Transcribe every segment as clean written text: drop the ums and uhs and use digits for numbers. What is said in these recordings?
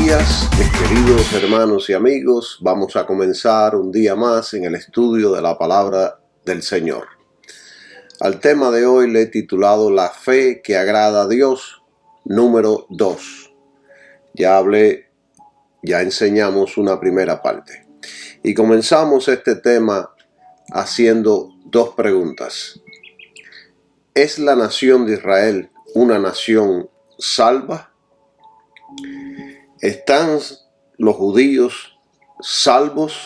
días, mis queridos hermanos y amigos. Vamos a comenzar un día más en el estudio de la palabra del Señor. Al tema de hoy le he titulado La fe que agrada a Dios, número 2. Ya enseñamos una primera parte. Y comenzamos este tema haciendo dos preguntas. ¿Es la nación de Israel una nación salva? ¿Están los judíos salvos?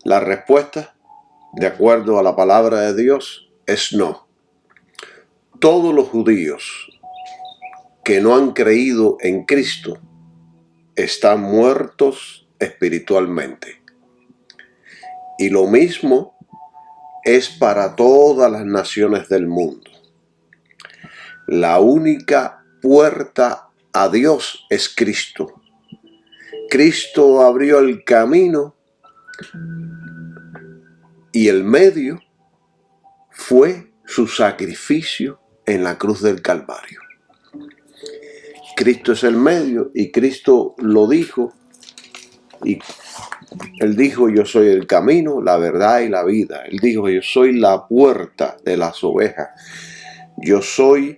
La respuesta, de acuerdo a la palabra de Dios, es no. Todos los judíos que no han creído en Cristo están muertos espiritualmente. Y lo mismo es para todas las naciones del mundo. La única puerta a Dios es Cristo. Cristo abrió el camino y el medio fue su sacrificio en la cruz del Calvario. Cristo es el medio y Cristo lo dijo. Y Él dijo: yo soy el camino, la verdad y la vida. Él dijo: yo soy la puerta de las ovejas. Yo soy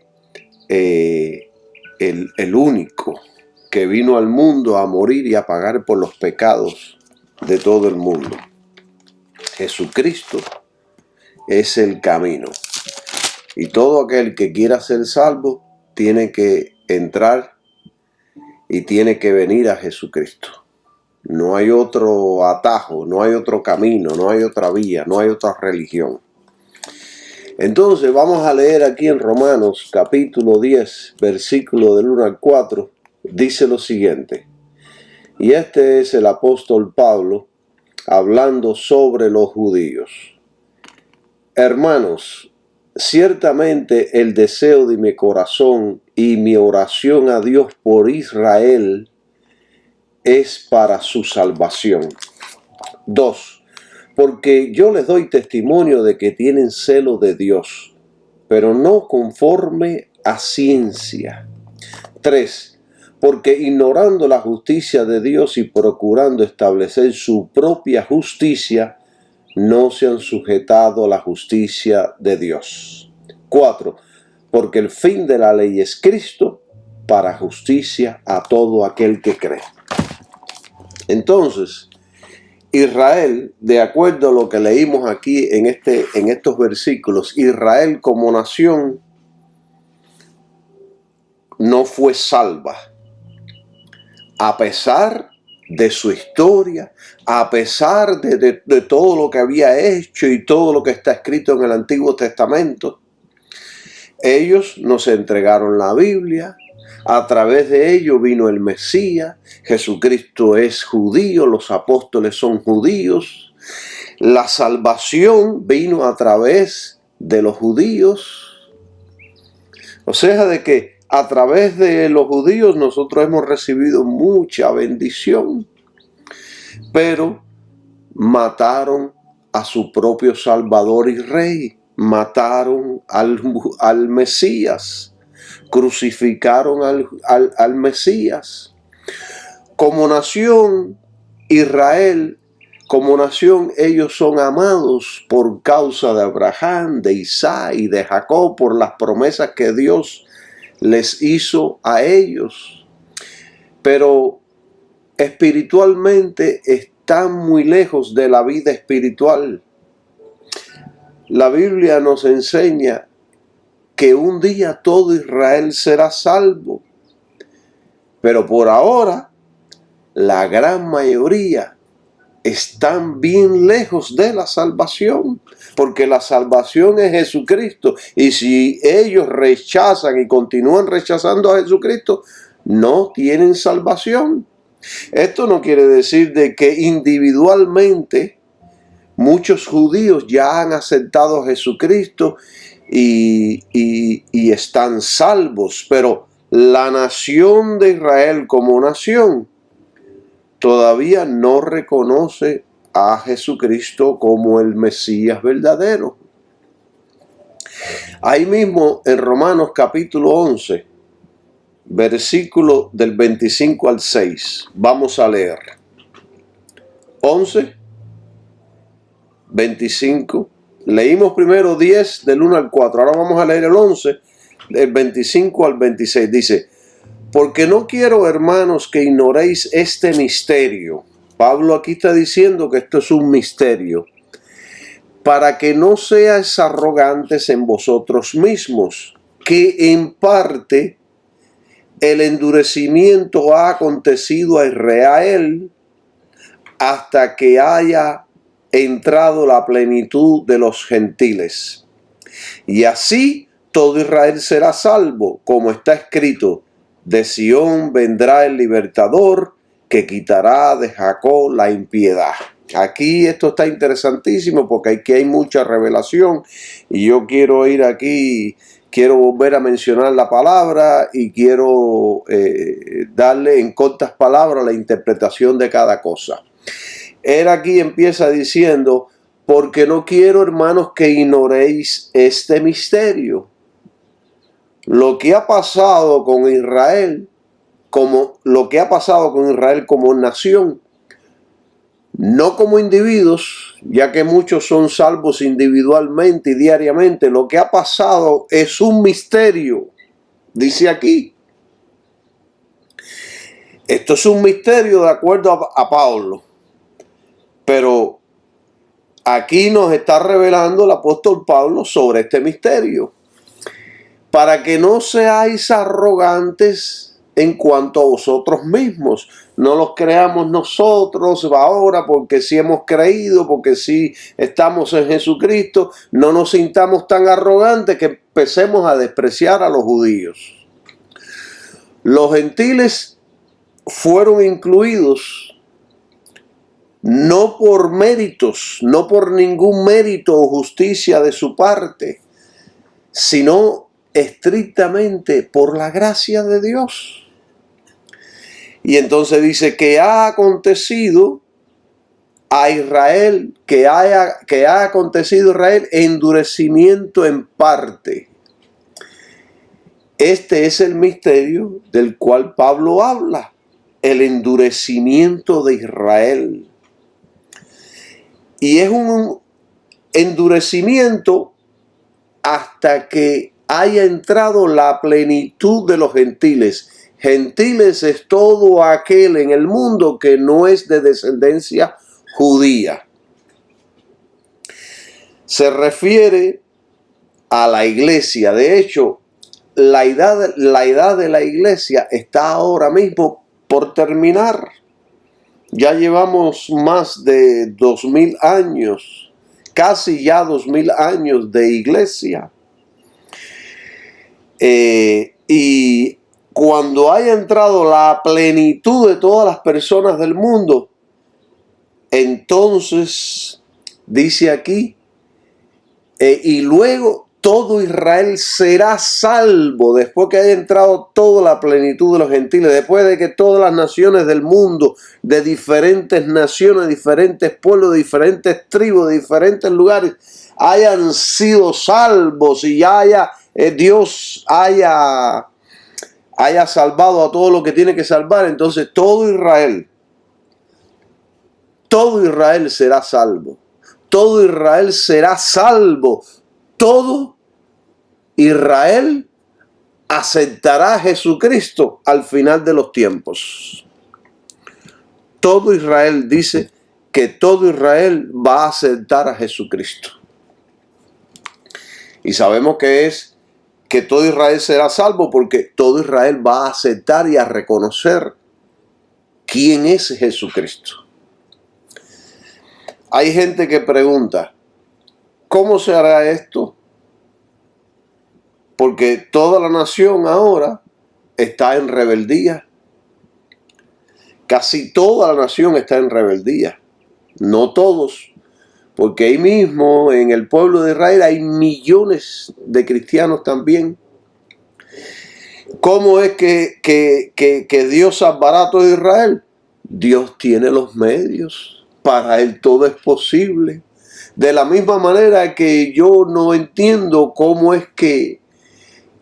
el único que vino al mundo a morir y a pagar por los pecados de todo el mundo. Jesucristo es el camino. Y todo aquel que quiera ser salvo tiene que entrar y tiene que venir a Jesucristo. No hay otro atajo, no hay otro camino, no hay otra vía, no hay otra religión. Entonces vamos a leer aquí en Romanos capítulo 10, versículo del 1 al 4, dice lo siguiente. Y este es el apóstol Pablo hablando sobre los judíos. Hermanos, ciertamente el deseo de mi corazón y mi oración a Dios por Israel es para su salvación. 2. Porque yo les doy testimonio de que tienen celo de Dios, pero no conforme a ciencia. 3. Porque ignorando la justicia de Dios y procurando establecer su propia justicia, no se han sujetado a la justicia de Dios. 4. Porque el fin de la ley es Cristo para justicia a todo aquel que cree. Entonces, Israel, de acuerdo a lo que leímos aquí en estos versículos, Israel como nación no fue salva. A pesar de su historia, a pesar de todo lo que había hecho y todo lo que está escrito en el Antiguo Testamento, ellos nos entregaron la Biblia. A través de ello vino el Mesías. Jesucristo es judío, los apóstoles son judíos. La salvación vino a través de los judíos. O sea, de que a través de los judíos nosotros hemos recibido mucha bendición. Pero mataron a su propio Salvador y Rey. Mataron al Mesías. Crucificaron al Mesías. Como nación, Israel, como nación, ellos son amados por causa de Abraham, de Isaac y de Jacob, por las promesas que Dios les hizo a ellos. Pero espiritualmente están muy lejos de la vida espiritual. La Biblia nos enseña que un día todo Israel será salvo. Pero por ahora, la gran mayoría están bien lejos de la salvación. Porque la salvación es Jesucristo. Y si ellos rechazan y continúan rechazando a Jesucristo, no tienen salvación. Esto no quiere decir de que individualmente muchos judíos ya han aceptado a Jesucristo y están salvos, pero la nación de Israel como nación todavía no reconoce a Jesucristo como el Mesías verdadero. Ahí mismo en Romanos capítulo 11 versículo del 25 al 6. Vamos a leer. 11, 25. Leímos primero 10 del 1 al 4. Ahora vamos a leer el 11, del 25 al 26. Dice: porque no quiero, hermanos, que ignoréis este misterio. Pablo aquí está diciendo que esto es un misterio. Para que no seáis arrogantes en vosotros mismos, que en parte el endurecimiento ha acontecido a Israel hasta que haya entrado la plenitud de los gentiles. Y así todo Israel será salvo, como está escrito: de Sión vendrá el libertador, que quitará de Jacob la impiedad. Aquí esto está interesantísimo porque aquí hay mucha revelación y yo quiero ir aquí, quiero volver a mencionar la palabra y quiero darle en cortas palabras la interpretación de cada cosa. Él aquí empieza diciendo: porque no quiero, hermanos, que ignoréis este misterio. Lo que ha pasado con Israel, como nación, no como individuos, ya que muchos son salvos individualmente y diariamente. Lo que ha pasado es un misterio, dice aquí. Esto es un misterio de acuerdo a Pablo, pero aquí nos está revelando el apóstol Pablo sobre este misterio. Para que no seáis arrogantes en cuanto a vosotros mismos. No los creamos nosotros ahora porque sí hemos creído, porque sí estamos en Jesucristo. No nos sintamos tan arrogantes que empecemos a despreciar a los judíos. Los gentiles fueron incluidos no por méritos, no por ningún mérito o justicia de su parte, sino estrictamente por la gracia de Dios. Y entonces dice que ha acontecido a Israel, que ha acontecido a Israel endurecimiento en parte. Este es el misterio del cual Pablo habla, el endurecimiento de Israel. Y es un endurecimiento hasta que haya entrado la plenitud de los gentiles. Gentiles es todo aquel en el mundo que no es de descendencia judía. Se refiere a la iglesia. De hecho, la edad de la iglesia está ahora mismo por terminar. Ya llevamos más de 2000 años, casi ya 2000 años de iglesia. Y cuando haya entrado la plenitud de todas las personas del mundo, entonces dice aquí, y luego todo Israel será salvo, después que haya entrado toda la plenitud de los gentiles, después de que todas las naciones del mundo, de diferentes naciones, diferentes pueblos, diferentes tribus, de diferentes lugares, hayan sido salvos y ya Dios haya salvado a todo lo que tiene que salvar. Entonces todo Israel será salvo. Todo Israel será salvo. Todo Israel aceptará a Jesucristo al final de los tiempos. Todo Israel dice que todo Israel va a aceptar a Jesucristo. Y sabemos que todo Israel será salvo porque todo Israel va a aceptar y a reconocer quién es Jesucristo. Hay gente que pregunta, ¿cómo se hará esto? Porque toda la nación ahora está en rebeldía. Casi toda la nación está en rebeldía. No todos, porque ahí mismo en el pueblo de Israel hay millones de cristianos también. ¿Cómo es que Dios salvará a todo Israel? Dios tiene los medios. Para Él todo es posible. De la misma manera que yo no entiendo cómo es que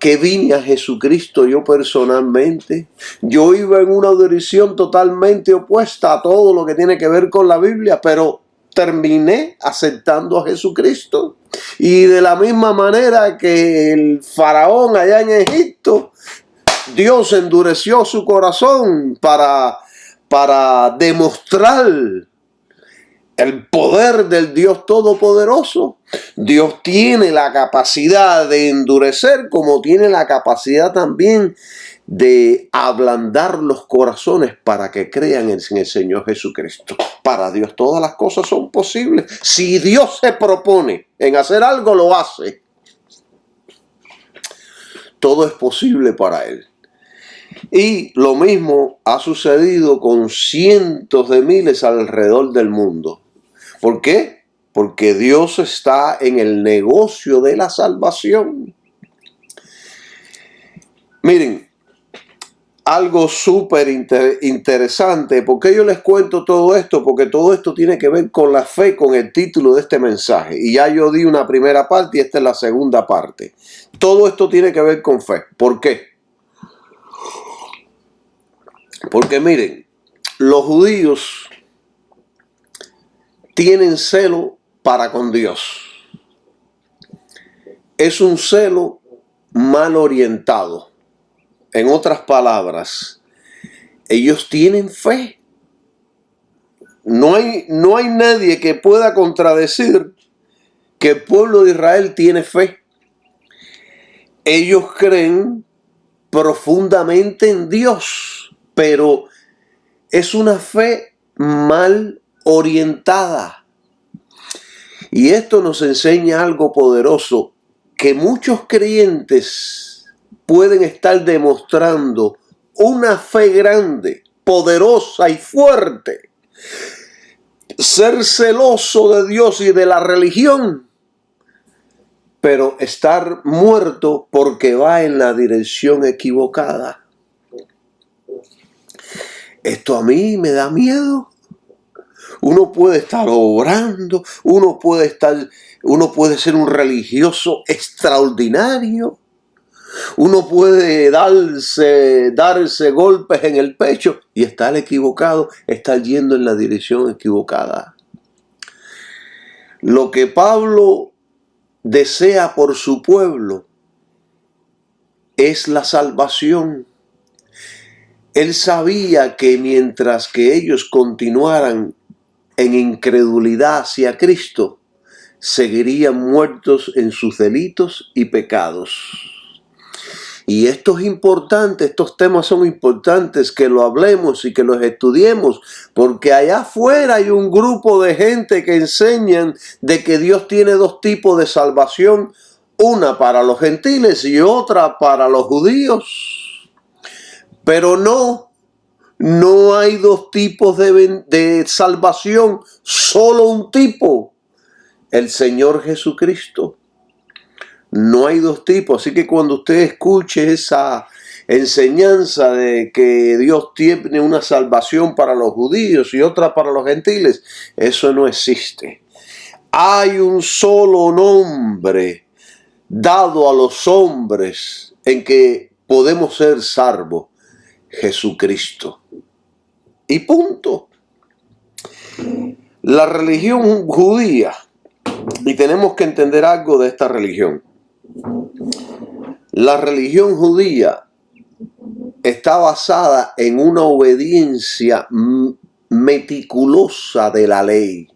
que vine a Jesucristo yo personalmente. Yo iba en una dirección totalmente opuesta a todo lo que tiene que ver con la Biblia, pero terminé aceptando a Jesucristo. Y de la misma manera que el faraón allá en Egipto, Dios endureció su corazón para demostrar el poder del Dios Todopoderoso. Dios tiene la capacidad de endurecer, como tiene la capacidad también de ablandar los corazones para que crean en el Señor Jesucristo. Para Dios todas las cosas son posibles. Si Dios se propone en hacer algo, lo hace. Todo es posible para Él. Y lo mismo ha sucedido con cientos de miles alrededor del mundo. ¿Por qué? Porque Dios está en el negocio de la salvación. Miren, algo súper interesante. ¿Por qué yo les cuento todo esto? Porque todo esto tiene que ver con la fe, con el título de este mensaje. Y ya yo di una primera parte y esta es la segunda parte. Todo esto tiene que ver con fe. ¿Por qué? Porque miren, los judíos tienen celo para con Dios. Es un celo mal orientado. En otras palabras, ellos tienen fe. No hay nadie que pueda contradecir que el pueblo de Israel tiene fe. Ellos creen profundamente en Dios, pero es una fe mal orientada. Y esto nos enseña algo poderoso, que muchos creyentes pueden estar demostrando una fe grande, poderosa y fuerte. Ser celoso de Dios y de la religión, pero estar muerto porque va en la dirección equivocada. Esto a mí me da miedo. Uno puede estar orando, uno puede ser un religioso extraordinario, uno puede darse golpes en el pecho y estar equivocado, estar yendo en la dirección equivocada. Lo que Pablo desea por su pueblo es la salvación. Él sabía que mientras que ellos continuaran en incredulidad hacia Cristo, seguirían muertos en sus delitos y pecados. Y esto es importante, estos temas son importantes que lo hablemos y que los estudiemos, porque allá afuera hay un grupo de gente que enseñan de que Dios tiene dos tipos de salvación, una para los gentiles y otra para los judíos. Pero no hay dos tipos de salvación, solo un tipo, el Señor Jesucristo. No hay dos tipos, así que cuando usted escuche esa enseñanza de que Dios tiene una salvación para los judíos y otra para los gentiles, eso no existe. Hay un solo nombre dado a los hombres en que podemos ser salvos, Jesucristo. Y punto. La religión judía, y tenemos que entender algo de esta religión. La religión judía está basada en una obediencia meticulosa de la ley.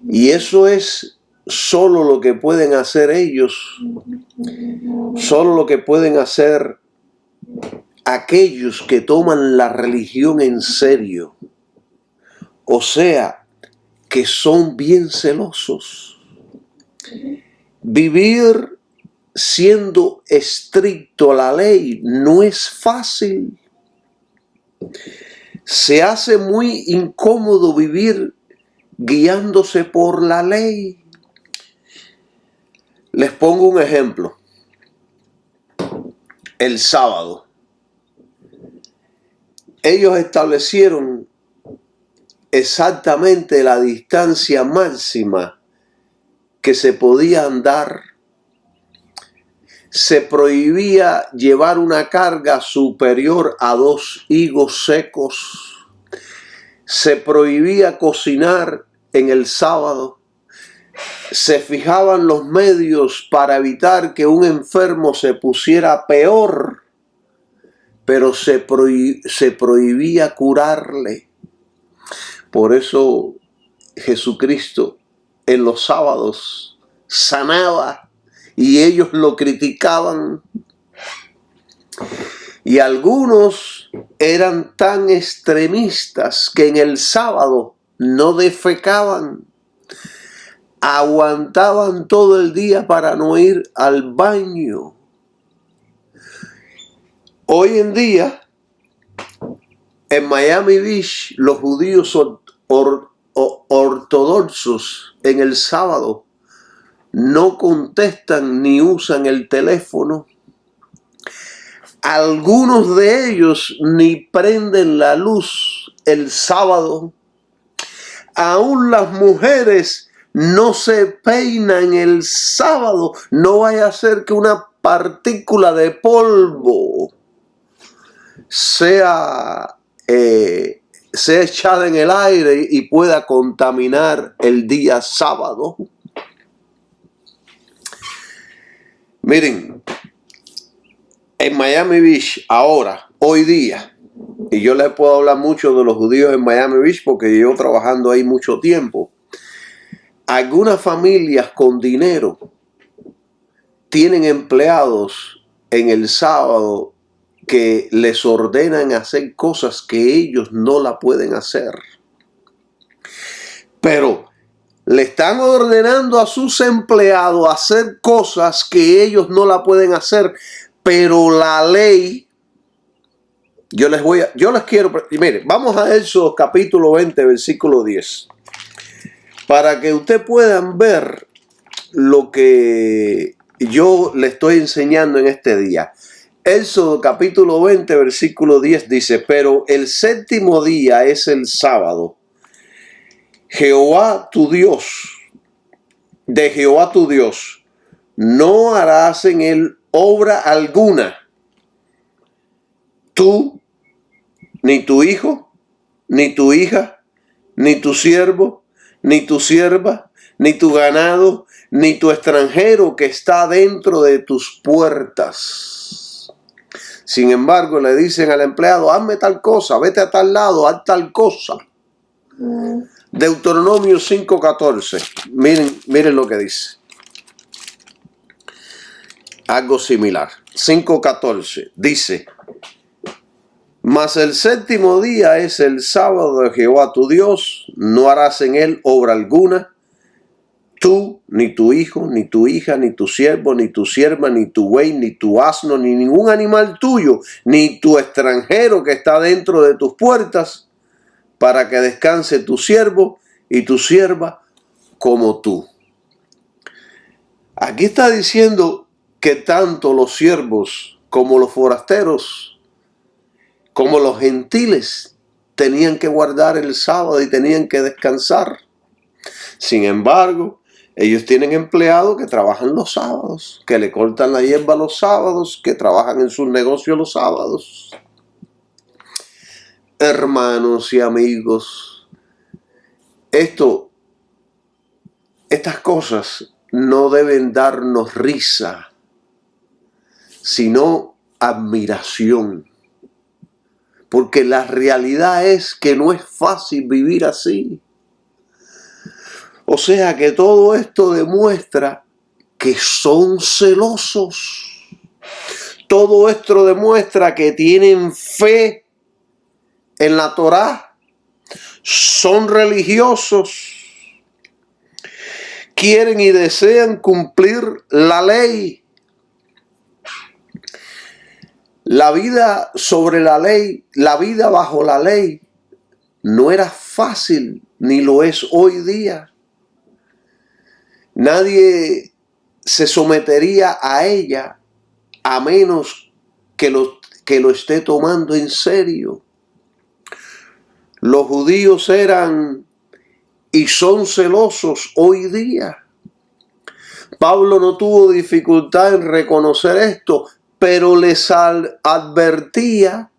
Y eso es solo lo que pueden hacer ellos, solo lo que pueden hacer aquellos que toman la religión en serio. O sea, que son bien celosos. Vivir siendo estricto a la ley no es fácil. Se hace muy incómodo vivir guiándose por la ley. Les pongo un ejemplo. El sábado. Ellos establecieron exactamente la distancia máxima que se podía andar se prohibía llevar una carga superior a 2 higos secos. Se prohibía cocinar en el sábado. Se fijaban los medios para evitar que un enfermo se pusiera peor, pero se prohibía curarle. Por eso Jesucristo en los sábados sanaba y ellos lo criticaban. Y algunos eran tan extremistas que en el sábado no defecaban. Aguantaban todo el día para no ir al baño. Hoy en día, en Miami Beach, los judíos ortodoxos en el sábado no contestan ni usan el teléfono. Algunos de ellos ni prenden la luz el sábado. Aún las mujeres no se peinan el sábado. No vaya a ser que una partícula de polvo sea echada en el aire y pueda contaminar el día sábado. Miren, en Miami Beach ahora, hoy día, y yo les puedo hablar mucho de los judíos en Miami Beach porque llevo trabajando ahí mucho tiempo. Algunas familias con dinero tienen empleados en el sábado que les ordenan hacer cosas que ellos no la pueden hacer. Pero le están ordenando a sus empleados hacer cosas que ellos no la pueden hacer. Pero la ley, yo les quiero, mire, vamos a Éxodo capítulo 20, versículo 10. Para que ustedes puedan ver lo que yo le estoy enseñando en este día. Éxodo capítulo 20, versículo 10 dice, pero el séptimo día es el sábado. De Jehová tu Dios, no harás en él obra alguna. Tú, ni tu hijo, ni tu hija, ni tu siervo, ni tu sierva, ni tu ganado, ni tu extranjero que está dentro de tus puertas. Sin embargo, le dicen al empleado, hazme tal cosa, vete a tal lado, haz tal cosa. Deuteronomio 5:14. Miren lo que dice. Algo similar. 5:14. Dice, mas el séptimo día es el sábado de Jehová tu Dios, no harás en él obra alguna, tú, ni tu hijo, ni tu hija, ni tu siervo, ni tu sierva, ni tu buey, ni tu asno, ni ningún animal tuyo, ni tu extranjero que está dentro de tus puertas, para que descanse tu siervo y tu sierva como tú. Aquí está diciendo que tanto los siervos como los forasteros, como los gentiles, tenían que guardar el sábado y tenían que descansar. Sin embargo, ellos tienen empleados que trabajan los sábados, que le cortan la hierba los sábados, que trabajan en sus negocios los sábados. Hermanos y amigos, estas cosas no deben darnos risa, sino admiración. Porque la realidad es que no es fácil vivir así. O sea que todo esto demuestra que son celosos. Todo esto demuestra que tienen fe en la Torá. Son religiosos. Quieren y desean cumplir la ley. La vida sobre la ley, la vida bajo la ley, no era fácil, ni lo es hoy día. Nadie se sometería a ella a menos que lo esté tomando en serio. Los judíos eran y son celosos hoy día. Pablo no tuvo dificultad en reconocer esto, pero les advertía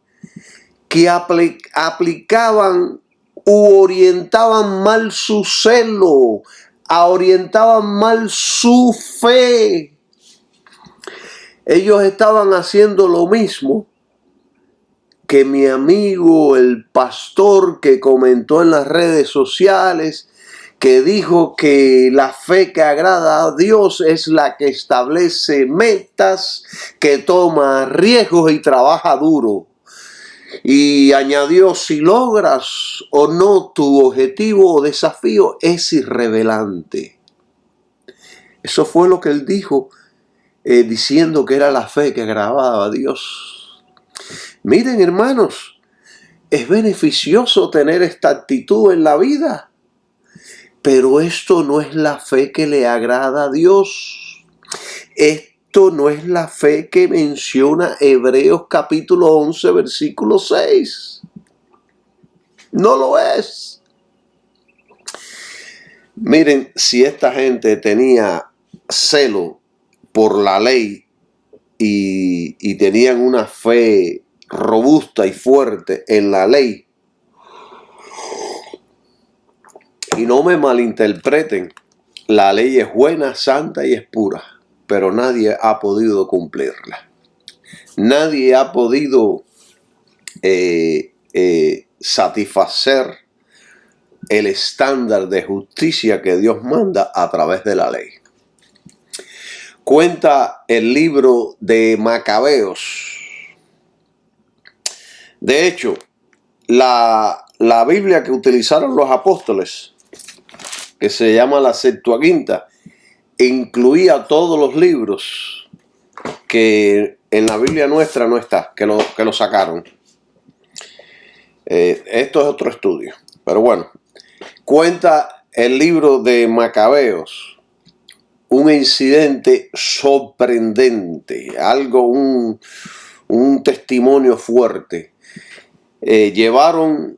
que aplicaban u orientaban mal su celo, orientaban mal su fe. Ellos estaban haciendo lo mismo que mi amigo, el pastor que comentó en las redes sociales, que dijo que la fe que agrada a Dios es la que establece metas, que toma riesgos y trabaja duro. Y añadió, si logras o no tu objetivo o desafío es irrelevante. Eso fue lo que él dijo, diciendo que era la fe que agradaba a Dios. Miren, hermanos, es beneficioso tener esta actitud en la vida. Pero esto no es la fe que le agrada a Dios. Esto no es la fe que menciona Hebreos capítulo 11, versículo 6. No lo es. Miren, si esta gente tenía celo por la ley y tenían una fe robusta y fuerte en la ley, y no me malinterpreten, la ley es buena, santa y es pura, pero nadie ha podido cumplirla. Nadie ha podido satisfacer el estándar de justicia que Dios manda a través de la ley. Cuenta el libro de Macabeos. De hecho, la Biblia que utilizaron los apóstoles, que se llama la Septuaginta, incluía todos los libros que en la Biblia nuestra no está, que lo sacaron. Esto es otro estudio, pero bueno, cuenta el libro de Macabeos un incidente sorprendente, un testimonio fuerte. Llevaron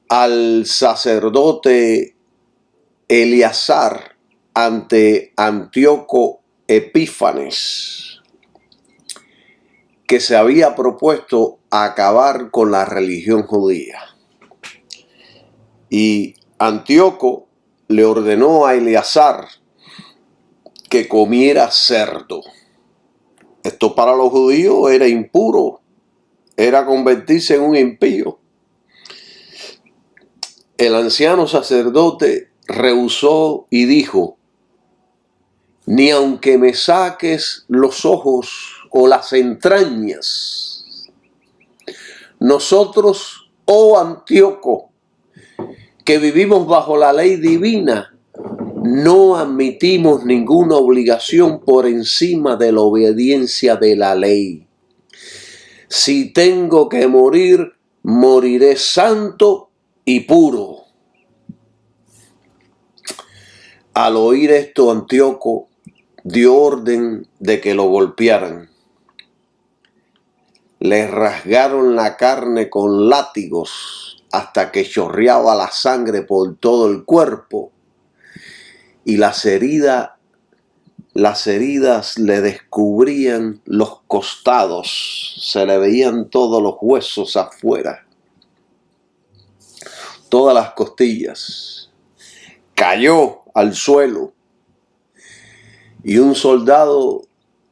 al sacerdote Eleazar ante Antíoco Epífanes, que se había propuesto acabar con la religión judía. Y Antíoco le ordenó a Eleazar que comiera cerdo. Esto para los judíos era impuro, era convertirse en un impío. El anciano sacerdote rehusó y dijo: ni aunque me saques los ojos o las entrañas. Nosotros, oh Antíoco, que vivimos bajo la ley divina, no admitimos ninguna obligación por encima de la obediencia de la ley. Si tengo que morir, moriré santo y puro. Al oír esto, Antíoco dio orden de que lo golpearan. Le rasgaron la carne con látigos hasta que chorreaba la sangre por todo el cuerpo, y las heridas le descubrían los costados, se le veían todos los huesos afuera, todas las costillas. Cayó al suelo y un soldado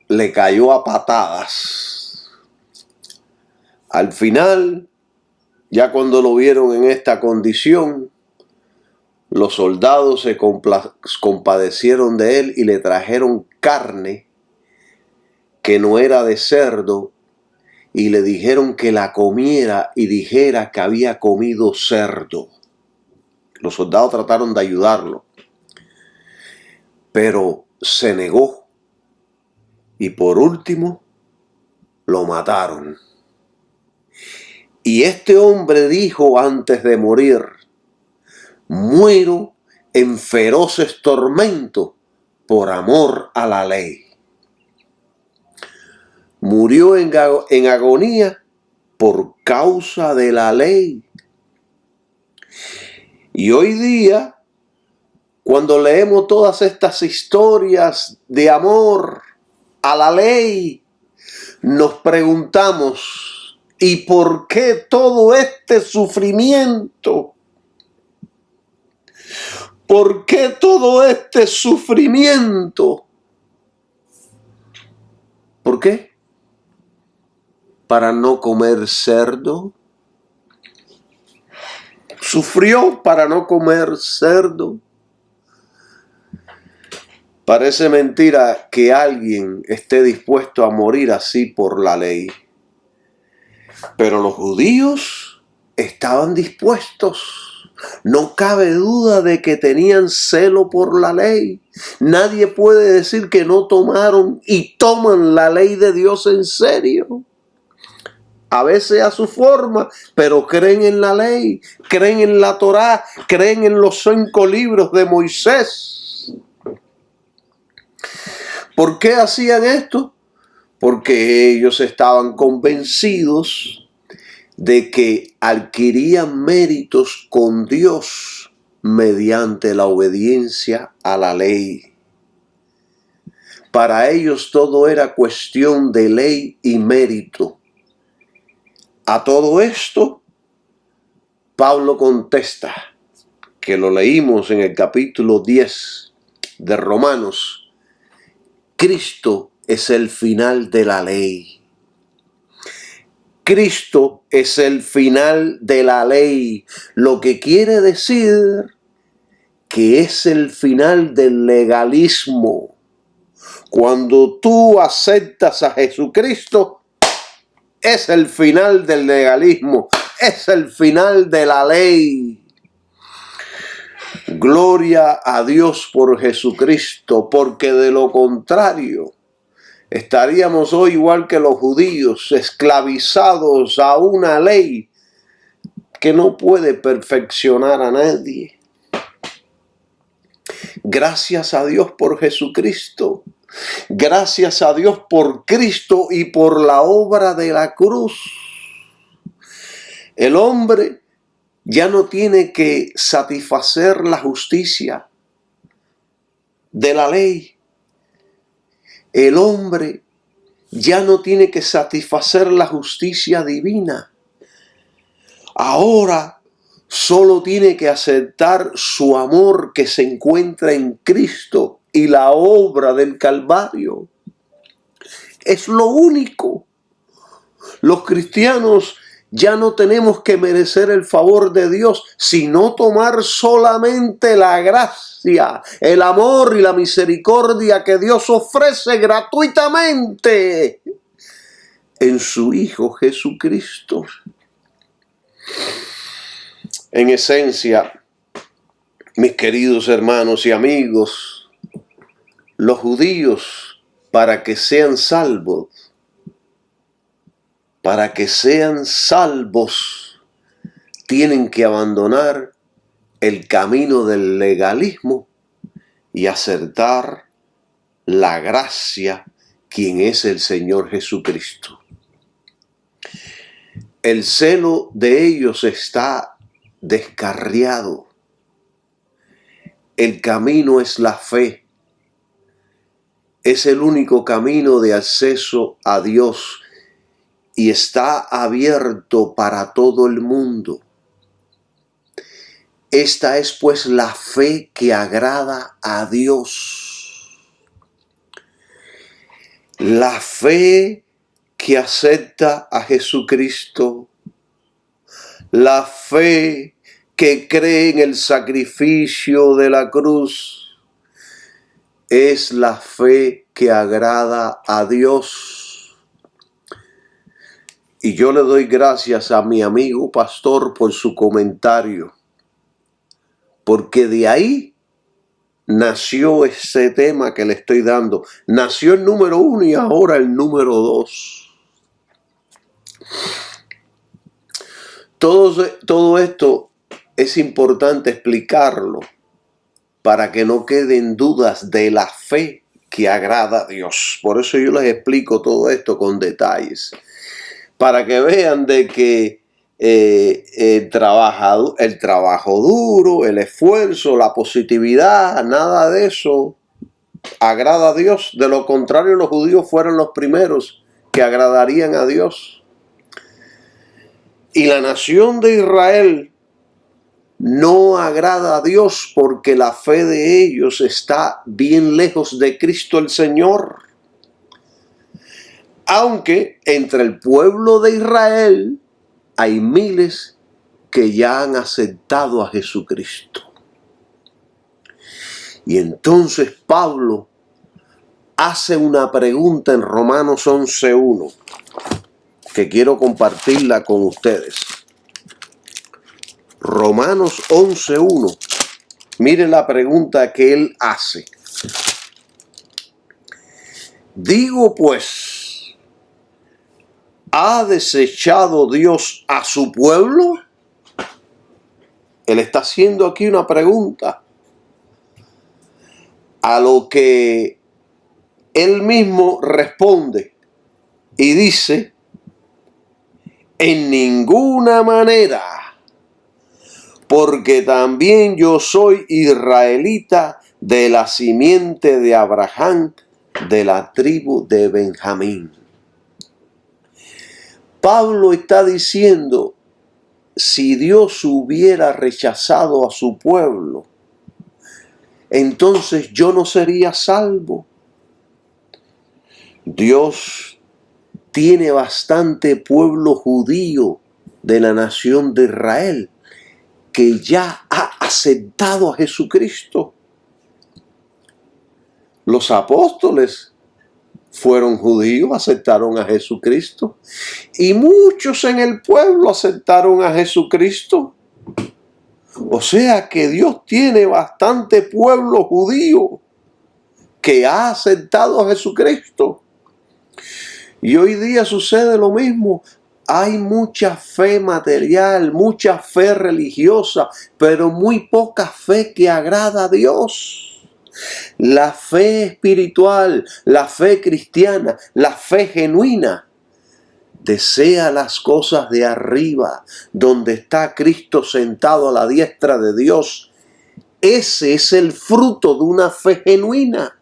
le cayó a patadas. Al final, ya cuando lo vieron en esta condición, los soldados se compadecieron de él y le trajeron carne que no era de cerdo y le dijeron que la comiera y dijera que había comido cerdo. Los soldados trataron de ayudarlo, pero se negó y por último lo mataron. Y este hombre dijo antes de morir: muero en feroces tormentos por amor a la ley. Murió en agonía por causa de la ley. Y hoy día Cuando leemos todas estas historias de amor a la ley, nos preguntamos, ¿y por qué todo este sufrimiento? ¿Por qué todo este sufrimiento? ¿Por qué? ¿Para no comer cerdo? ¿Sufrió para no comer cerdo? Parece mentira que alguien esté dispuesto a morir así por la ley. Pero los judíos estaban dispuestos. No cabe duda de que tenían celo por la ley. Nadie puede decir que no tomaron y toman la ley de Dios en serio. A veces a su forma, pero creen en la ley, creen en la Torá, creen en los 5 libros de Moisés. ¿Por qué hacían esto? Porque ellos estaban convencidos de que adquirían méritos con Dios mediante la obediencia a la ley. Para ellos todo era cuestión de ley y mérito. A todo esto, Pablo contesta, que lo leímos en el capítulo 10 de Romanos: Cristo es el final de la ley. Cristo es el final de la ley, lo que quiere decir que es el final del legalismo. Cuando tú aceptas a Jesucristo, es el final del legalismo, es el final de la ley. Gloria a Dios por Jesucristo, porque de lo contrario estaríamos hoy igual que los judíos, esclavizados a una ley que no puede perfeccionar a nadie. Gracias a Dios por Jesucristo. Gracias a Dios por Cristo y por la obra de la cruz. El hombre ya no tiene que satisfacer la justicia de la ley. El hombre ya no tiene que satisfacer la justicia divina. Ahora solo tiene que aceptar su amor que se encuentra en Cristo y la obra del Calvario. Es lo único. Los cristianos ya no tenemos que merecer el favor de Dios, sino tomar solamente la gracia, el amor y la misericordia que Dios ofrece gratuitamente en su Hijo Jesucristo. En esencia, mis queridos hermanos y amigos, los judíos, para que sean salvos, tienen que abandonar el camino del legalismo y aceptar la gracia, quien es el Señor Jesucristo. El celo de ellos está descarriado. El camino es la fe. Es el único camino de acceso a Dios y está abierto para todo el mundo. Esta es pues la fe que agrada a Dios. La fe que acepta a Jesucristo. La fe que cree en el sacrificio de la cruz. Es la fe que agrada a Dios. Y yo le doy gracias a mi amigo pastor por su comentario, porque de ahí nació ese tema que le estoy dando. Nació el número 1 y ahora el número 2. Todo esto es importante explicarlo para que no queden dudas de la fe que agrada a Dios. Por eso yo les explico todo esto con detalles, para que vean de que el trabajo duro, el esfuerzo, la positividad, nada de eso agrada a Dios. De lo contrario, los judíos fueron los primeros que agradarían a Dios. Y la nación de Israel no agrada a Dios porque la fe de ellos está bien lejos de Cristo el Señor. Aunque entre el pueblo de Israel hay miles que ya han aceptado a Jesucristo. Y entonces Pablo hace una pregunta en Romanos 11:1 que quiero compartirla con ustedes. Romanos 11:1. Mire la pregunta que él hace. Digo pues, ¿ha desechado Dios a su pueblo? Él está haciendo aquí una pregunta. A lo que él mismo responde y dice, en ninguna manera, porque también yo soy israelita de la simiente de Abraham, de la tribu de Benjamín. Pablo está diciendo, si Dios hubiera rechazado a su pueblo, entonces yo no sería salvo. Dios tiene bastante pueblo judío de la nación de Israel que ya ha aceptado a Jesucristo. Los apóstoles fueron judíos, aceptaron a Jesucristo. Y muchos en el pueblo aceptaron a Jesucristo. O sea que Dios tiene bastante pueblo judío que ha aceptado a Jesucristo. Y hoy día sucede lo mismo. Hay mucha fe material, mucha fe religiosa, pero muy poca fe que agrada a Dios. La fe espiritual, la fe cristiana, la fe genuina, desea las cosas de arriba, donde está Cristo sentado a la diestra de Dios. Ese es el fruto de una fe genuina.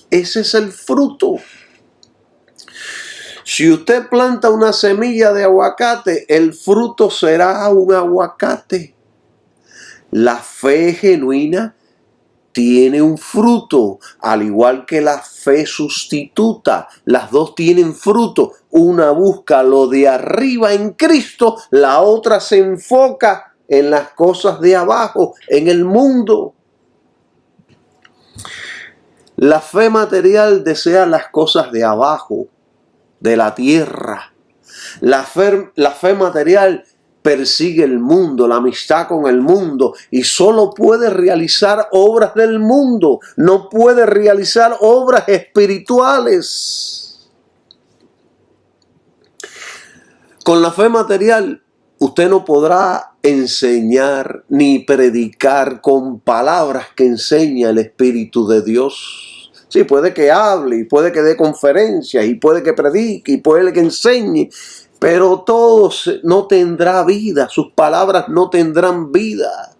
Ese es el fruto. Si usted planta una semilla de aguacate, el fruto será un aguacate. La fe genuina tiene un fruto, al igual que la fe sustituta. Las dos tienen fruto. Una busca lo de arriba en Cristo, la otra se enfoca en las cosas de abajo, en el mundo. La fe material desea las cosas de abajo, de la tierra. La fe material persigue el mundo, la amistad con el mundo, y solo puede realizar obras del mundo, no puede realizar obras espirituales. Con la fe material, usted no podrá enseñar ni predicar con palabras que enseña el Espíritu de Dios. Sí, puede que hable, y puede que dé conferencias, y puede que predique, y puede que enseñe, pero todo no tendrá vida, sus palabras no tendrán vida.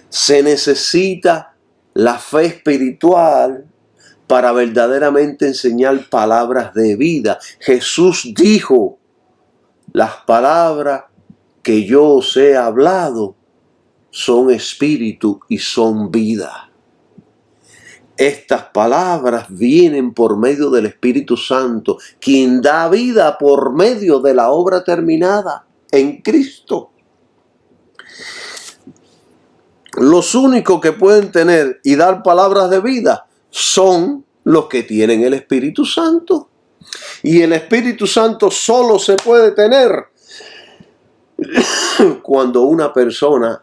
Se necesita la fe espiritual para verdaderamente enseñar palabras de vida. Jesús dijo, las palabras que yo os he hablado son espíritu y son vida. Estas palabras vienen por medio del Espíritu Santo, quien da vida por medio de la obra terminada en Cristo. Los únicos que pueden tener y dar palabras de vida son los que tienen el Espíritu Santo. Y el Espíritu Santo solo se puede tener cuando una persona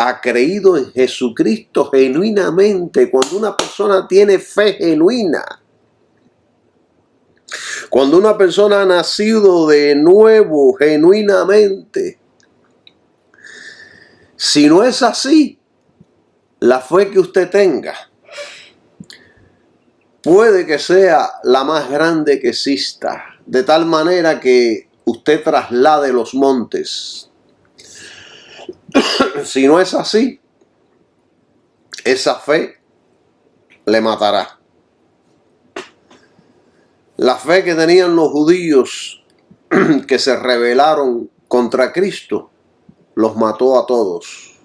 ha creído en Jesucristo genuinamente, cuando una persona tiene fe genuina, cuando una persona ha nacido de nuevo genuinamente. Si no es así, la fe que usted tenga puede que sea la más grande que exista, de tal manera que usted traslade los montes. Si no es así, esa fe le matará. La fe que tenían los judíos que se rebelaron contra Cristo, los mató a todos.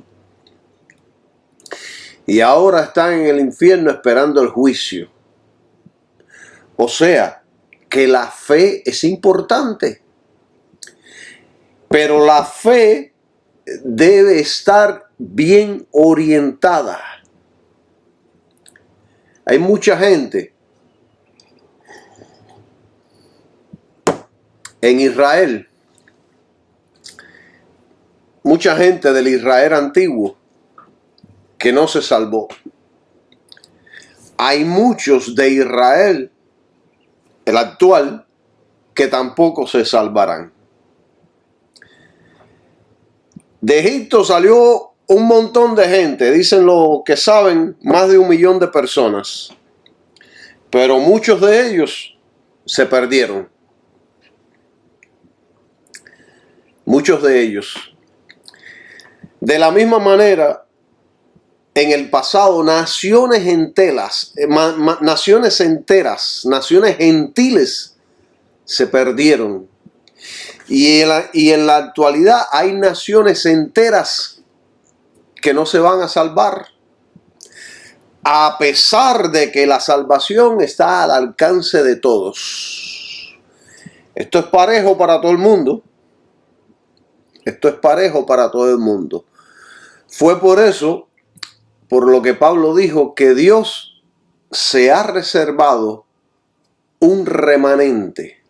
Y ahora están en el infierno esperando el juicio. O sea, que la fe es importante. Pero la fe debe estar bien orientada. Hay mucha gente en Israel, mucha gente del Israel antiguo que no se salvó. Hay muchos de Israel, el actual, que tampoco se salvarán. De Egipto salió un montón de gente, dicen los que saben, más de 1 millón de personas. Pero muchos de ellos se perdieron. Muchos de ellos. De la misma manera, en el pasado, naciones enteras, naciones gentiles se perdieron. Y en la actualidad hay naciones enteras que no se van a salvar, a pesar de que la salvación está al alcance de todos. Esto es parejo para todo el mundo. Esto es parejo para todo el mundo. Fue por eso, por lo que Pablo dijo, que Dios se ha reservado un remanente.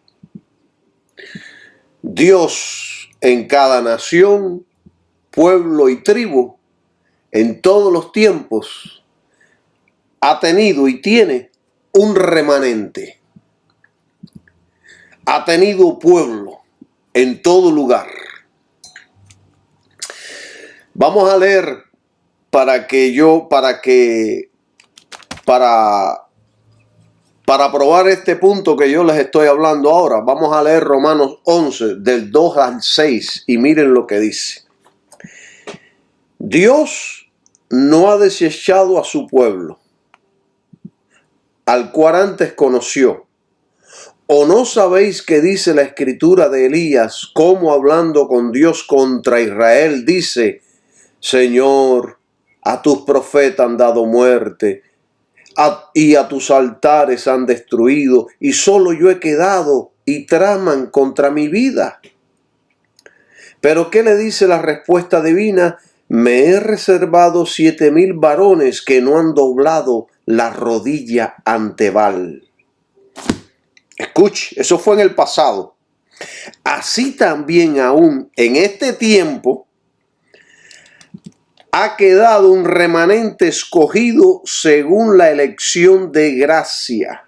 Dios en cada nación, pueblo y tribu, en todos los tiempos, ha tenido y tiene un remanente. Ha tenido pueblo en todo lugar. Vamos a leer para probar este punto que yo les estoy hablando ahora. Vamos a leer Romanos 11, del 2 al 6, y miren lo que dice. Dios no ha desechado a su pueblo, al cual antes conoció. ¿O no sabéis que dice la escritura de Elías, cómo hablando con Dios contra Israel, dice: Señor, a tus profetas han dado muerte, y a tus altares han destruido, y solo yo he quedado, y traman contra mi vida? Pero ¿qué le dice la respuesta divina? Me he reservado 7,000 varones que no han doblado la rodilla ante Baal. Escuche, eso fue en el pasado. Así también aún en este tiempo ha quedado un remanente escogido según la elección de gracia.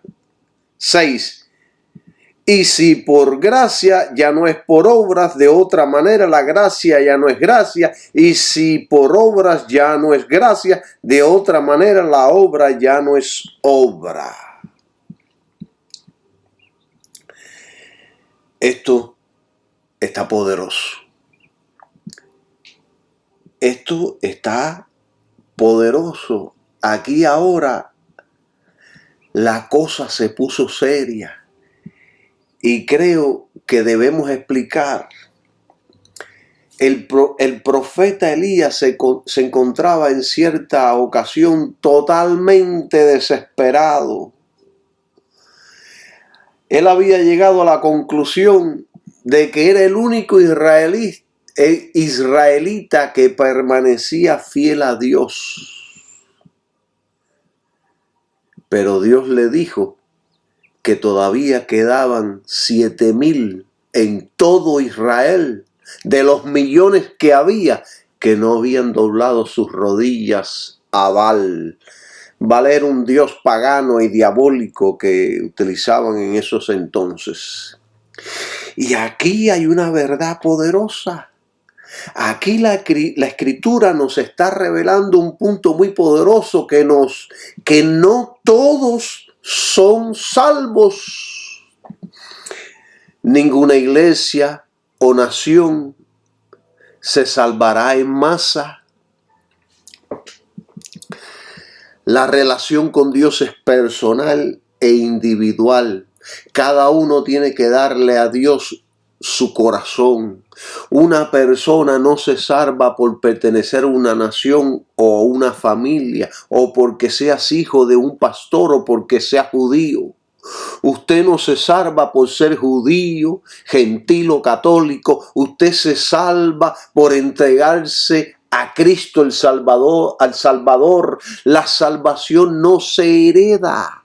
6. Y si por gracia, ya no es por obras, de otra manera la gracia ya no es gracia. Y si por obras ya no es gracia, de otra manera la obra ya no es obra. Esto está poderoso. Esto está poderoso. Aquí ahora la cosa se puso seria. Y creo que debemos explicar. El profeta Elías se encontraba en cierta ocasión totalmente desesperado. Él había llegado a la conclusión de que era el único israelita que permanecía fiel a Dios. Pero Dios le dijo que todavía quedaban 7,000 en todo Israel, de los millones que había, que no habían doblado sus rodillas a Baal. Baal era un dios pagano y diabólico que utilizaban en esos entonces. Y aquí hay una verdad poderosa. Aquí la escritura nos está revelando un punto muy poderoso que no todos son salvos. Ninguna iglesia o nación se salvará en masa. La relación con Dios es personal e individual. Cada uno tiene que darle a Dios su corazón. Una persona no se salva por pertenecer a una nación o a una familia, o porque seas hijo de un pastor o porque seas judío. Usted no se salva por ser judío, gentil o católico. Usted se salva por entregarse a Cristo el Salvador, al Salvador. La salvación no se hereda.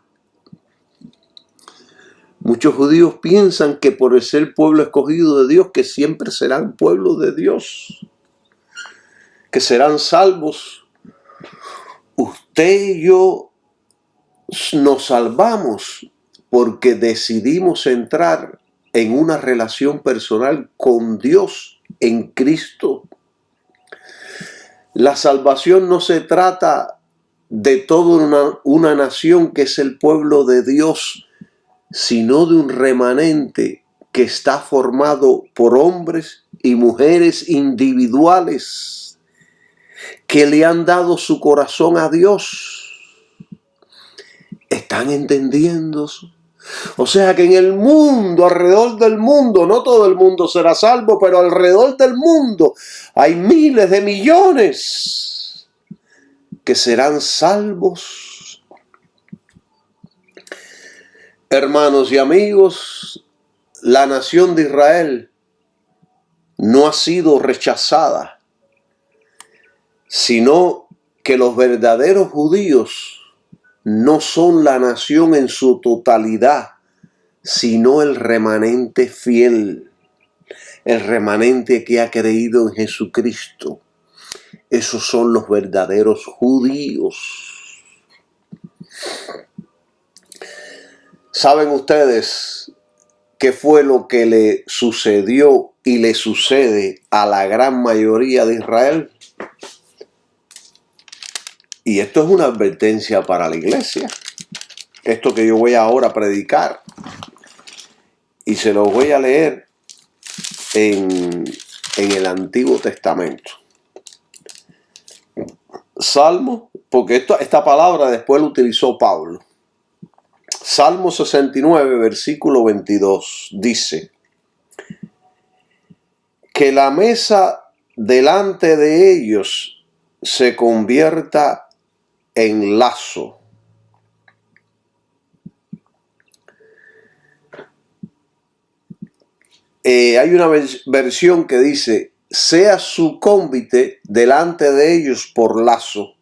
Muchos judíos piensan que por ser pueblo escogido de Dios, que siempre serán pueblo de Dios, que serán salvos. Usted y yo nos salvamos porque decidimos entrar en una relación personal con Dios en Cristo. La salvación no se trata de toda una nación que es el pueblo de Dios, sino de un remanente que está formado por hombres y mujeres individuales que le han dado su corazón a Dios. ¿Están entendiendo? O sea que en el mundo, alrededor del mundo, no todo el mundo será salvo, pero alrededor del mundo hay miles de millones que serán salvos. Hermanos y amigos, la nación de Israel no ha sido rechazada, sino que los verdaderos judíos no son la nación en su totalidad, sino el remanente fiel, el remanente que ha creído en Jesucristo. Esos son los verdaderos judíos. ¿Saben ustedes qué fue lo que le sucedió y le sucede a la gran mayoría de Israel? Y esto es una advertencia para la iglesia. Esto que yo voy ahora a predicar. Y se lo voy a leer en el Antiguo Testamento. Salmo, porque esta palabra después la utilizó Pablo. Salmo 69, versículo 22, dice: que la mesa delante de ellos se convierta en lazo. Hay una versión que dice: sea su cónvite delante de ellos por lazo.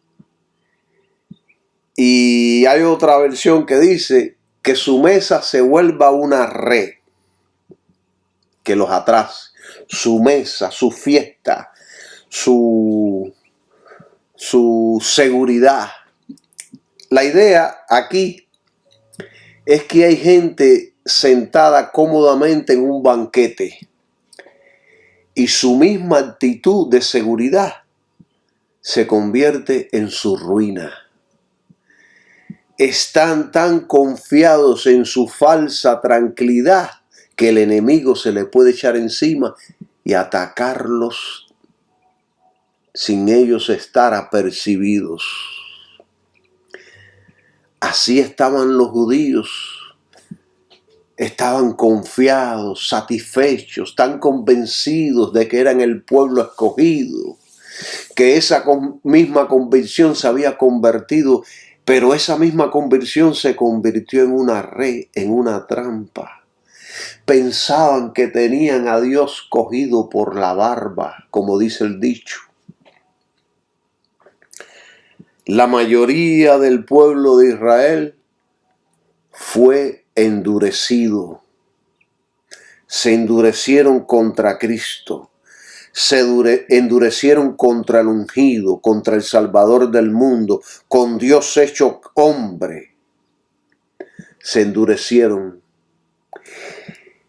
Y hay otra versión que dice que su mesa se vuelva una red que los atrase. Su mesa, su fiesta, su seguridad. La idea aquí es que hay gente sentada cómodamente en un banquete y su misma actitud de seguridad se convierte en su ruina. Están tan confiados en su falsa tranquilidad que el enemigo se le puede echar encima y atacarlos sin ellos estar apercibidos. Así estaban los judíos. Estaban confiados, satisfechos, tan convencidos de que eran el pueblo escogido, que esa misma convicción se había convertido, pero esa misma convicción se convirtió en una red, en una trampa. Pensaban que tenían a Dios cogido por la barba, como dice el dicho. La mayoría del pueblo de Israel fue endurecido. Se endurecieron contra Cristo. Se endurecieron contra el ungido, contra el Salvador del mundo, con Dios hecho hombre. Se endurecieron.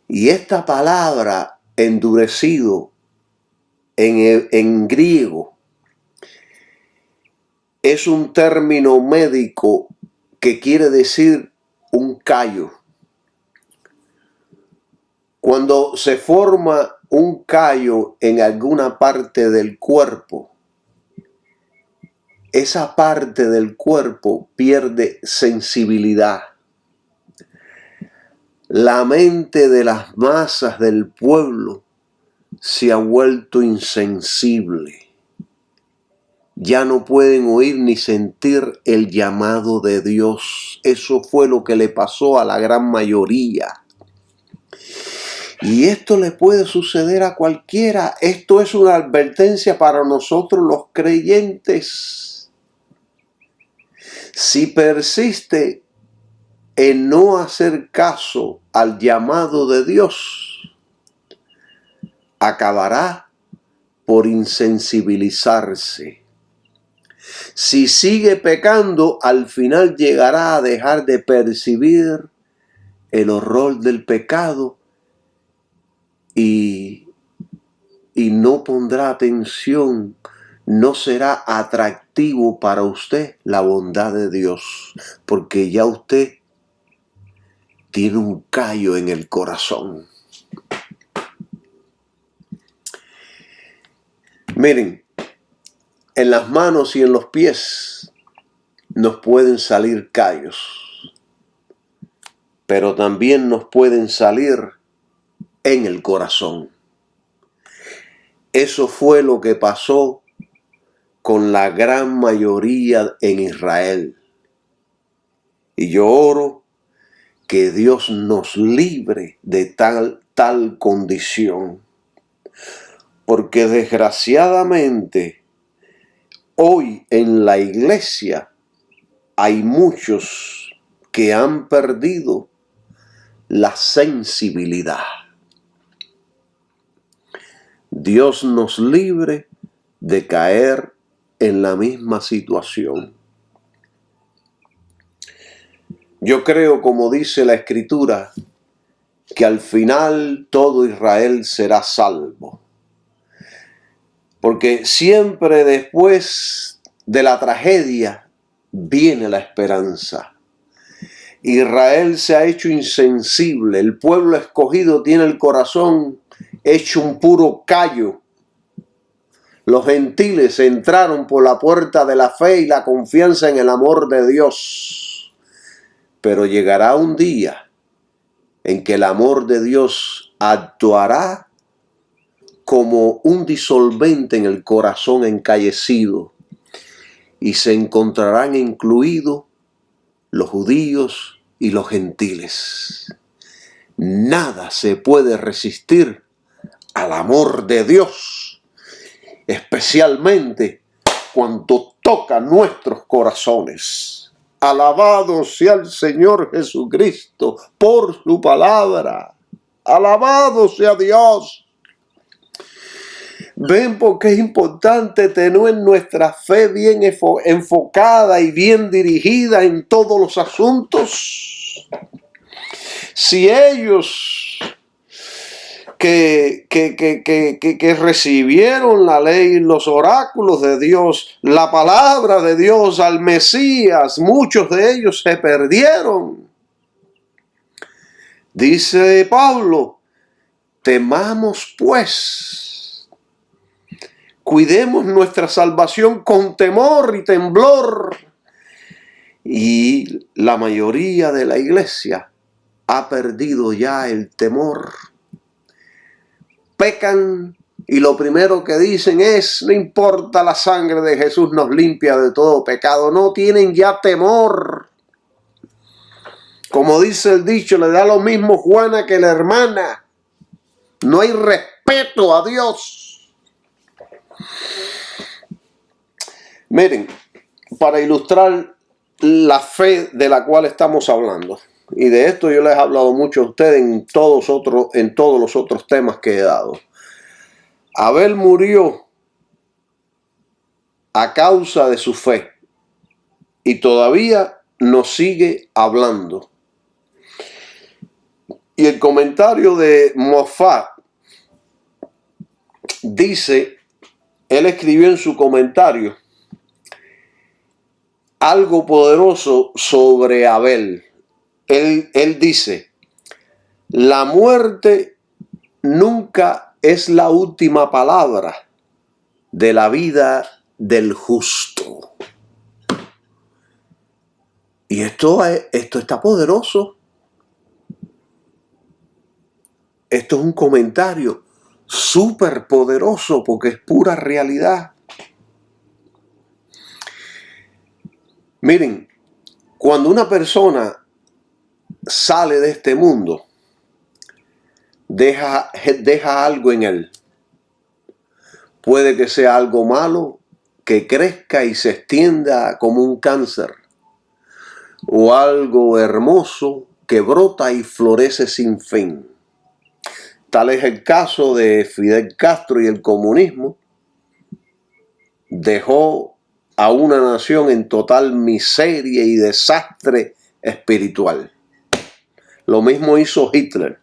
Y esta palabra endurecido en griego es un término médico que quiere decir un callo. Cuando se forma un callo en alguna parte del cuerpo, esa parte del cuerpo pierde sensibilidad. La mente de las masas del pueblo se ha vuelto insensible. Ya no pueden oír ni sentir el llamado de Dios. Eso fue lo que le pasó a la gran mayoría. Y esto le puede suceder a cualquiera. Esto es una advertencia para nosotros los creyentes. Si persiste en no hacer caso al llamado de Dios, acabará por insensibilizarse. Si sigue pecando, al final llegará a dejar de percibir el horror del pecado y no pondrá atención, no será atractivo para usted la bondad de Dios, porque ya usted tiene un callo en el corazón. Miren, en las manos y en los pies nos pueden salir callos, pero también nos pueden salir en el corazón. Eso fue lo que pasó con la gran mayoría en Israel. Y yo oro que Dios nos libre de tal condición. Porque desgraciadamente hoy en la iglesia hay muchos que han perdido la sensibilidad. Dios nos libre de caer en la misma situación. Yo creo, como dice la Escritura, que al final todo Israel será salvo. Porque siempre después de la tragedia viene la esperanza. Israel se ha hecho insensible, el pueblo escogido tiene el corazón hecho un puro callo. Los gentiles entraron por la puerta de la fe y la confianza en el amor de Dios. Pero llegará un día en que el amor de Dios actuará como un disolvente en el corazón encallecido y se encontrarán incluidos los judíos y los gentiles. Nada se puede resistir al amor de Dios, especialmente cuando toca nuestros corazones. Alabado sea el Señor Jesucristo por su palabra. Alabado sea Dios. Ven porque es importante tener nuestra fe bien enfocada y bien dirigida en todos los asuntos. Si ellos que recibieron la ley, los oráculos de Dios, la palabra de Dios, al Mesías, muchos de ellos se perdieron. Dice Pablo, temamos pues. Cuidemos nuestra salvación con temor y temblor. Y la mayoría de la iglesia ha perdido ya el temor. Pecan y lo primero que dicen es, no importa, la sangre de Jesús nos limpia de todo pecado. No tienen ya temor. Como dice el dicho, le da lo mismo Juana que la hermana. No hay respeto a Dios. Miren, para ilustrar la fe de la cual estamos hablando, y de esto yo les he hablado mucho a ustedes en todos los otros temas que he dado. Abel murió a causa de su fe y todavía nos sigue hablando. Y el comentario de Moffat dice, él escribió en su comentario algo poderoso sobre Abel. Él dice, la muerte nunca es la última palabra de la vida del justo. Y esto está poderoso. Esto es un comentario súper poderoso porque es pura realidad. Miren, cuando una persona sale de este mundo, deja algo en él. Puede que sea algo malo, que crezca y se extienda como un cáncer, o algo hermoso que brota y florece sin fin. Tal es el caso de Fidel Castro y el comunismo. Dejó a una nación en total miseria y desastre espiritual. Lo mismo hizo Hitler.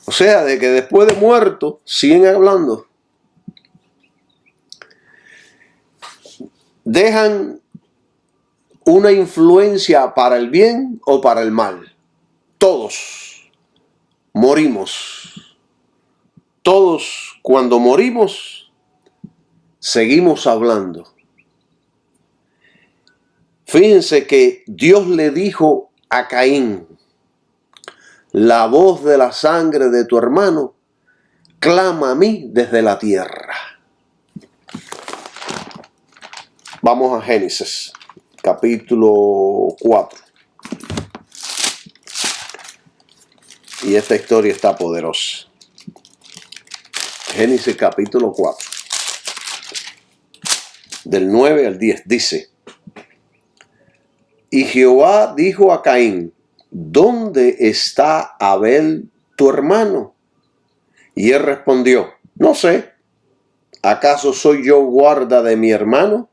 O sea, de que después de muerto siguen hablando. Dejan una influencia para el bien o para el mal. Todos morimos. Todos cuando morimos seguimos hablando. Fíjense que Dios le dijo a Caín: la voz de la sangre de tu hermano clama a mí desde la tierra. Vamos a Génesis, capítulo 4. Y esta historia está poderosa. Génesis capítulo 4. Del 9 al 10 dice: y Jehová dijo a Caín: ¿dónde está Abel tu hermano? Y él respondió: no sé. ¿Acaso soy yo guarda de mi hermano?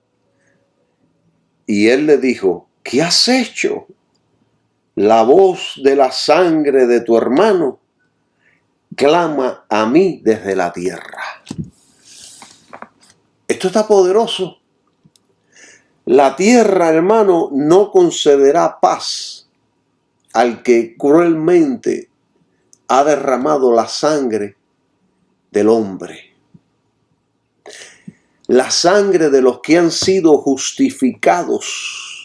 Y él le dijo: ¿qué has hecho? La voz de la sangre de tu hermano clama a mí desde la tierra. Esto está poderoso. La tierra, hermano, no concederá paz al que cruelmente ha derramado la sangre del hombre. La sangre de los que han sido justificados.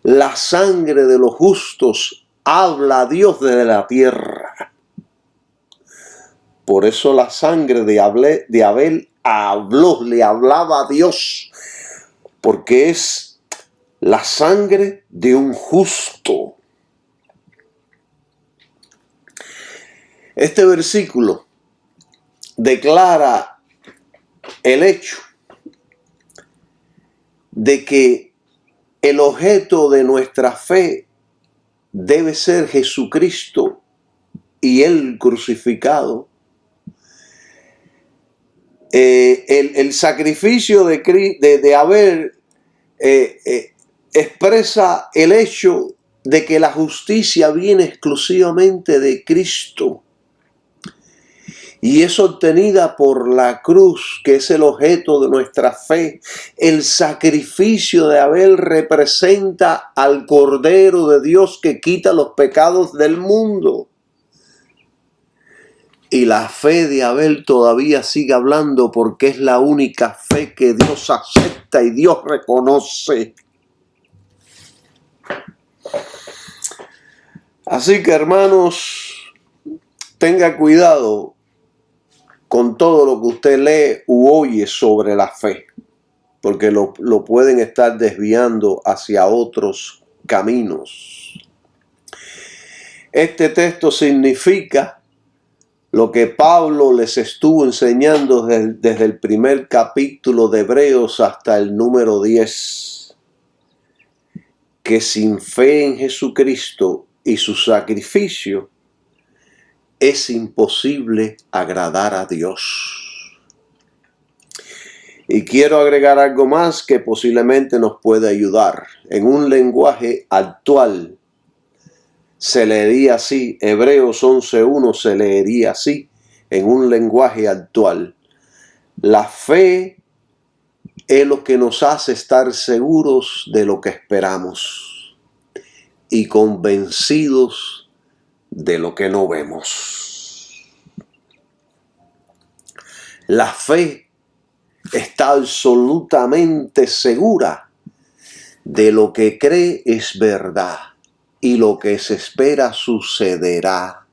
La sangre de los justos habla a Dios desde la tierra. Por eso la sangre de Abel le hablaba a Dios, porque es la sangre de un justo. Este versículo declara el hecho de que el objeto de nuestra fe debe ser Jesucristo y Él crucificado. El sacrificio de Abel expresa el hecho de que la justicia viene exclusivamente de Cristo y es obtenida por la cruz, que es el objeto de nuestra fe. El sacrificio de Abel representa al Cordero de Dios que quita los pecados del mundo. Y la fe de Abel todavía sigue hablando porque es la única fe que Dios acepta y Dios reconoce. Así que, hermanos, tenga cuidado con todo lo que usted lee u oye sobre la fe, porque lo pueden estar desviando hacia otros caminos. Este texto significa lo que Pablo les estuvo enseñando desde el primer capítulo de Hebreos hasta el número 10, que sin fe en Jesucristo y su sacrificio es imposible agradar a Dios. Y quiero agregar algo más que posiblemente nos puede ayudar. En un lenguaje actual se leería así, Hebreos 11:1 se leería así, en un lenguaje actual: la fe es lo que nos hace estar seguros de lo que esperamos y convencidos de lo que no vemos. La fe está absolutamente segura de lo que cree es verdad y lo que se espera sucederá.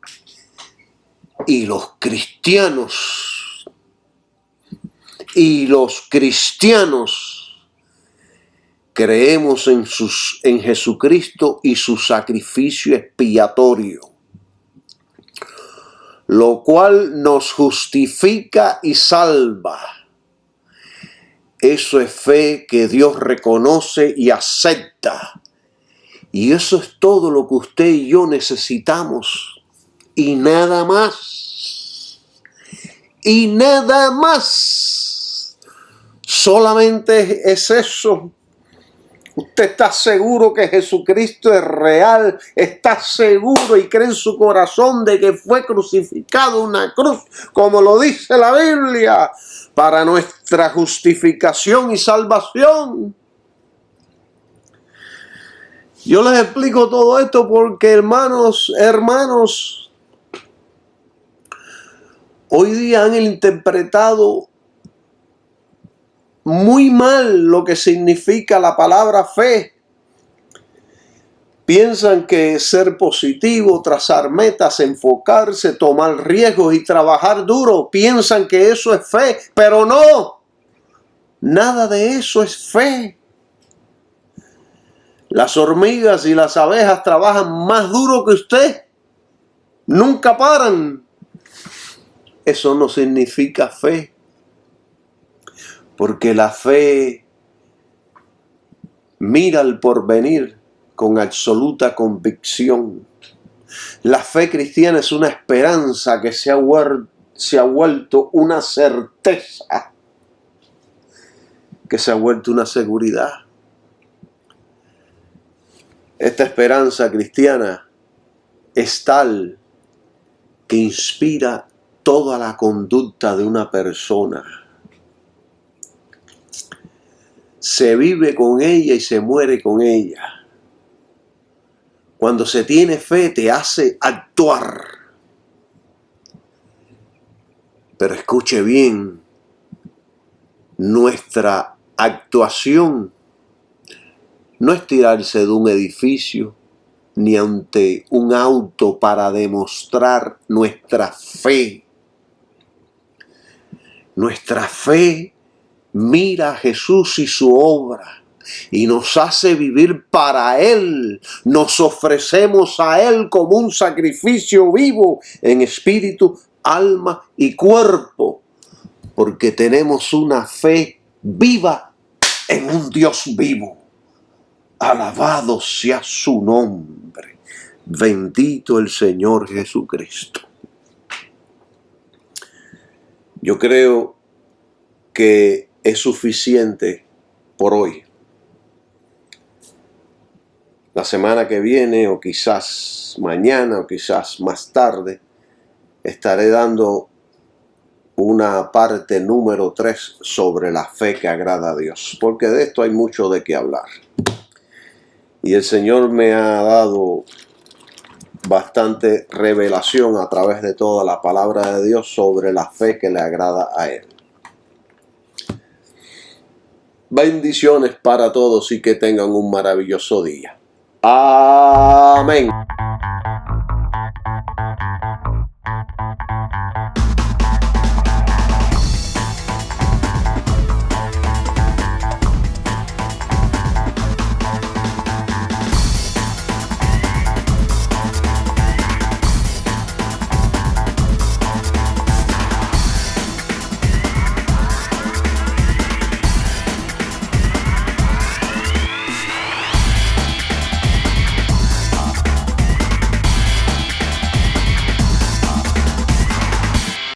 Y los cristianos creemos en Jesucristo y su sacrificio expiatorio, lo cual nos justifica y salva. Eso es fe que Dios reconoce y acepta. Y eso es todo lo que usted y yo necesitamos. Y nada más. Y nada más. Solamente es eso. Usted está seguro que Jesucristo es real, está seguro y cree en su corazón de que fue crucificado en una cruz, como lo dice la Biblia, para nuestra justificación y salvación. Yo les explico todo esto porque, hermanos, hoy día han interpretado muy mal lo que significa la palabra fe. Piensan que ser positivo, trazar metas, enfocarse, tomar riesgos y trabajar duro, piensan que eso es fe, pero no. Nada de eso es fe. Las hormigas y las abejas trabajan más duro que usted. Nunca paran. Eso no significa fe. Porque la fe mira al porvenir con absoluta convicción. La fe cristiana es una esperanza que se ha vuelto una certeza, que se ha vuelto una seguridad. Esta esperanza cristiana es tal que inspira toda la conducta de una persona. Se vive con ella y se muere con ella. Cuando se tiene fe te hace actuar. Pero escuche bien, nuestra actuación no es tirarse de un edificio ni ante un auto para demostrar nuestra fe. Nuestra fe mira a Jesús y su obra y nos hace vivir para Él. Nos ofrecemos a Él como un sacrificio vivo en espíritu, alma y cuerpo, porque tenemos una fe viva en un Dios vivo. Alabado sea su nombre. Bendito el Señor Jesucristo. Yo creo que es suficiente por hoy. La semana que viene, o quizás mañana, o quizás más tarde, estaré dando una parte número 3 sobre la fe que agrada a Dios, porque de esto hay mucho de qué hablar. Y el Señor me ha dado bastante revelación a través de toda la palabra de Dios sobre la fe que le agrada a Él. Bendiciones para todos y que tengan un maravilloso día. Amén.